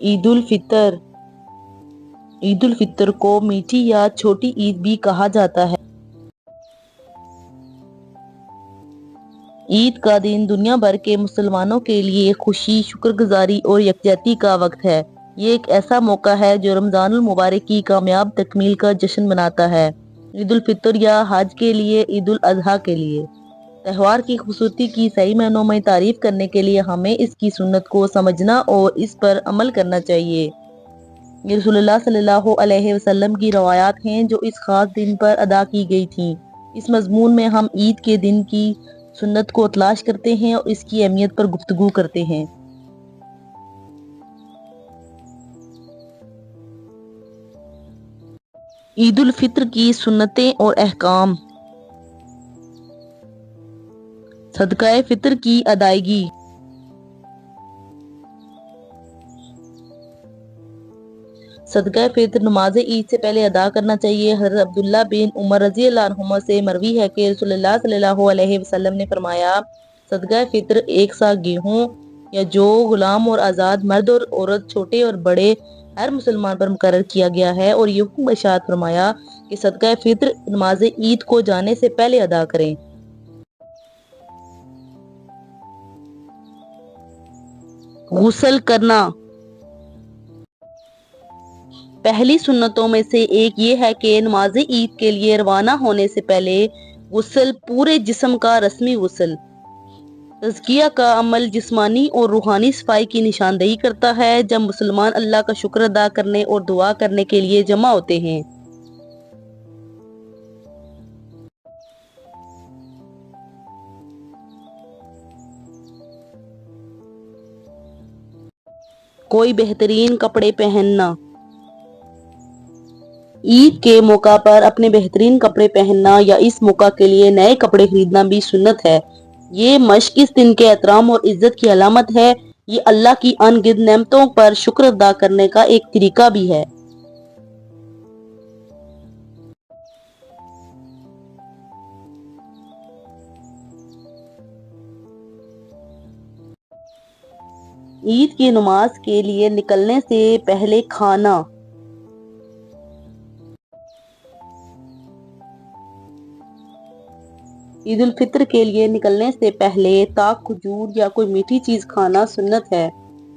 عید الفطر عید الفطر کو میٹھی یا چھوٹی عید بھی کہا جاتا ہے۔ عید کا دن دنیا بھر کے مسلمانوں کے لیے خوشی، شکر گزاری اور یکجہتی کا وقت ہے۔ یہ ایک ایسا موقع ہے جو رمضان المبارک کی کامیاب تکمیل کا جشن مناتا ہے۔ عید الفطر یا حج کے لیے، عید الاضحیٰ کے لیے تہوار کی خوبصورتی کی صحیح معنوں میں تعریف کرنے کے لیے ہمیں اس کی سنت کو سمجھنا اور اس پر عمل کرنا چاہیے۔ یہ رسول اللہ صلی اللہ علیہ وسلم کی روایات ہیں جو اس خاص دن پر ادا کی گئی تھیں۔ اس مضمون میں ہم عید کے دن کی سنت کو تلاش کرتے ہیں اور اس کی اہمیت پر گفتگو کرتے ہیں۔ عید الفطر کی سنتیں اور احکام۔ صدقہ فطر کی ادائیگی۔ صدقہ فطر نماز عید سے پہلے ادا کرنا چاہیے۔ حضرت عبداللہ بن عمر رضی اللہ عنہما سے مروی ہے کہ رسول اللہ صلی اللہ علیہ وسلم نے فرمایا، صدقہ فطر ایک سا گیہوں یا جو غلام اور آزاد مرد اور عورت، چھوٹے اور بڑے، ہر مسلمان پر مقرر کیا گیا ہے، اور یہ حکم ارشاد فرمایا کہ صدقہ فطر نماز عید کو جانے سے پہلے ادا کریں۔ غسل کرنا۔ پہلی سنتوں میں سے ایک یہ ہے کہ نماز عید کے لیے روانہ ہونے سے پہلے غسل، پورے جسم کا رسمی غسل۔ تزکیہ کا عمل جسمانی اور روحانی صفائی کی نشاندہی کرتا ہے۔ جب مسلمان اللہ کا شکر ادا کرنے اور دعا کرنے کے لیے جمع ہوتے ہیں، کوئی بہترین کپڑے پہننا۔ عید کے موقع پر اپنے بہترین کپڑے پہننا یا اس موقع کے لیے نئے کپڑے خریدنا بھی سنت ہے۔ یہ مشق اس دن کے احترام اور عزت کی علامت ہے۔ یہ اللہ کی ان گنت نعمتوں پر شکر ادا کرنے کا ایک طریقہ بھی ہے۔ عید کی نماز کے لیے نکلنے سے پہلے کھانا۔ عید الفطر کے لیے نکلنے سے پہلے تاک، کھجور یا کوئی میٹھی چیز کھانا سنت ہے۔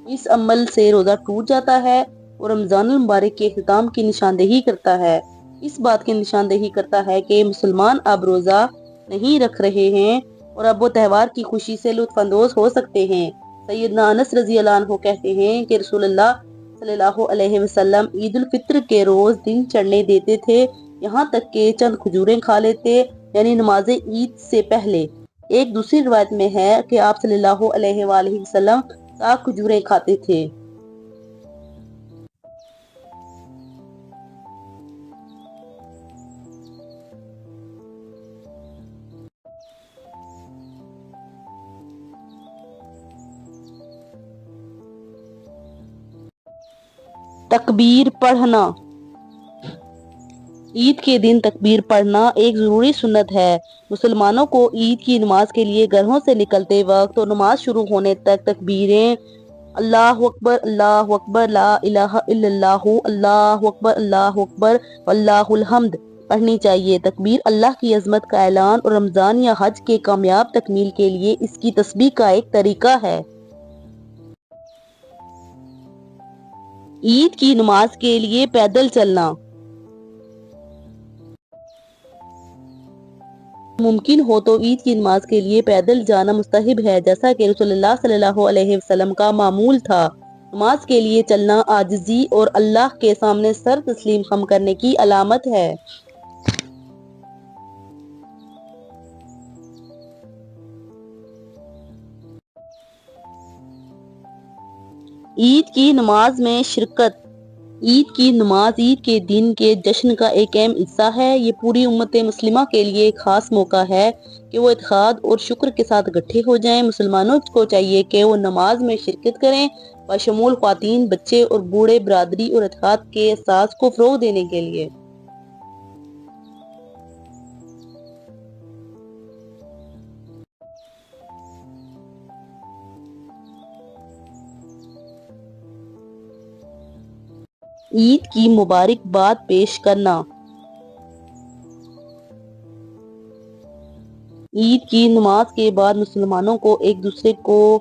اس عمل سے روزہ ٹوٹ جاتا ہے اور رمضان المبارک کے اختتام کی نشاندہی کرتا ہے۔ اس بات کی نشاندہی کرتا ہے کہ مسلمان اب روزہ نہیں رکھ رہے ہیں اور اب وہ تہوار کی خوشی سے لطف اندوز ہو سکتے ہیں۔ سیدنا انس رضی اللہ عنہ کہتے ہیں کہ رسول اللہ صلی اللہ علیہ وسلم عید الفطر کے روز دن چڑھنے دیتے تھے، یہاں تک کہ چند کھجوریں کھا لیتے، یعنی نماز عید سے پہلے۔ ایک دوسری روایت میں ہے کہ آپ صلی اللہ علیہ وآلہ وسلم تاک کھجوریں کھاتے تھے۔ تکبیر پڑھنا۔ عید کے دن تکبیر پڑھنا ایک ضروری سنت ہے۔ مسلمانوں کو عید کی نماز کے لیے گھروں سے نکلتے وقت اور نماز شروع ہونے تک تکبیریں اللہ اکبر، اللہ اکبر، لا الہ الا اللہ، اللہ اکبر، اللہ اکبر، واللہ الحمد پڑھنی چاہیے۔ تکبیر اللہ کی عظمت کا اعلان اور رمضان یا حج کے کامیاب تکمیل کے لیے اس کی تسبیح کا ایک طریقہ ہے۔ عید کی نماز کے لیے پیدل چلنا۔ ممکن ہو تو عید کی نماز کے لیے پیدل جانا مستحب ہے، جیسا کہ رسول اللہ صلی اللہ علیہ وسلم کا معمول تھا۔ نماز کے لیے چلنا عاجزی اور اللہ کے سامنے سر تسلیم خم کرنے کی علامت ہے۔ عید کی نماز میں شرکت۔ عید کی نماز عید کے دن کے جشن کا ایک اہم حصہ ہے۔ یہ پوری امت مسلمہ کے لیے ایک خاص موقع ہے کہ وہ اتحاد اور شکر کے ساتھ اکٹھے ہو جائیں۔ مسلمانوں کو چاہیے کہ وہ نماز میں شرکت کریں، بشمول خواتین، بچے اور بوڑھے، برادری اور اتحاد کے احساس کو فروغ دینے کے لیے۔ عید کی مبارکباد پیش کرنا۔ عید کی نماز کے بعد مسلمانوں کو ایک دوسرے کو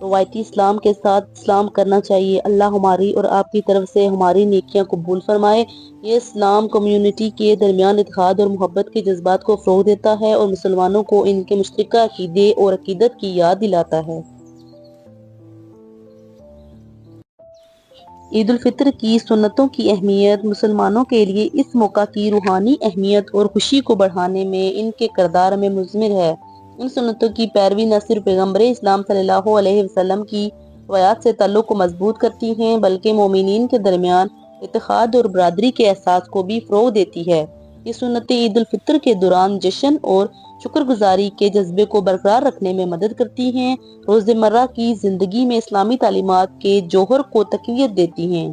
روایتی اسلام کے ساتھ سلام کرنا چاہیے۔ اللہ ہماری اور آپ کی طرف سے ہماری نیکیاں قبول فرمائے۔ یہ اسلام کمیونٹی کے درمیان اتحاد اور محبت کے جذبات کو فروغ دیتا ہے اور مسلمانوں کو ان کے مشترکہ عقیدے اور عقیدت کی یاد دلاتا ہے۔ عید الفطر کی سنتوں کی اہمیت مسلمانوں کے لیے اس موقع کی روحانی اہمیت اور خوشی کو بڑھانے میں ان کے کردار میں مضمر ہے۔ ان سنتوں کی پیروی نہ صرف پیغمبر اسلام صلی اللہ علیہ وسلم کی روایات سے تعلق کو مضبوط کرتی ہیں بلکہ مومنین کے درمیان اتحاد اور برادری کے احساس کو بھی فروغ دیتی ہے۔ یہ سنتیں عید الفطر کے دوران جشن اور شکر گزاری کے جذبے کو برقرار رکھنے میں مدد کرتی ہیں، روزمرہ کی زندگی میں اسلامی تعلیمات کے جوہر کو تقویت دیتی ہیں۔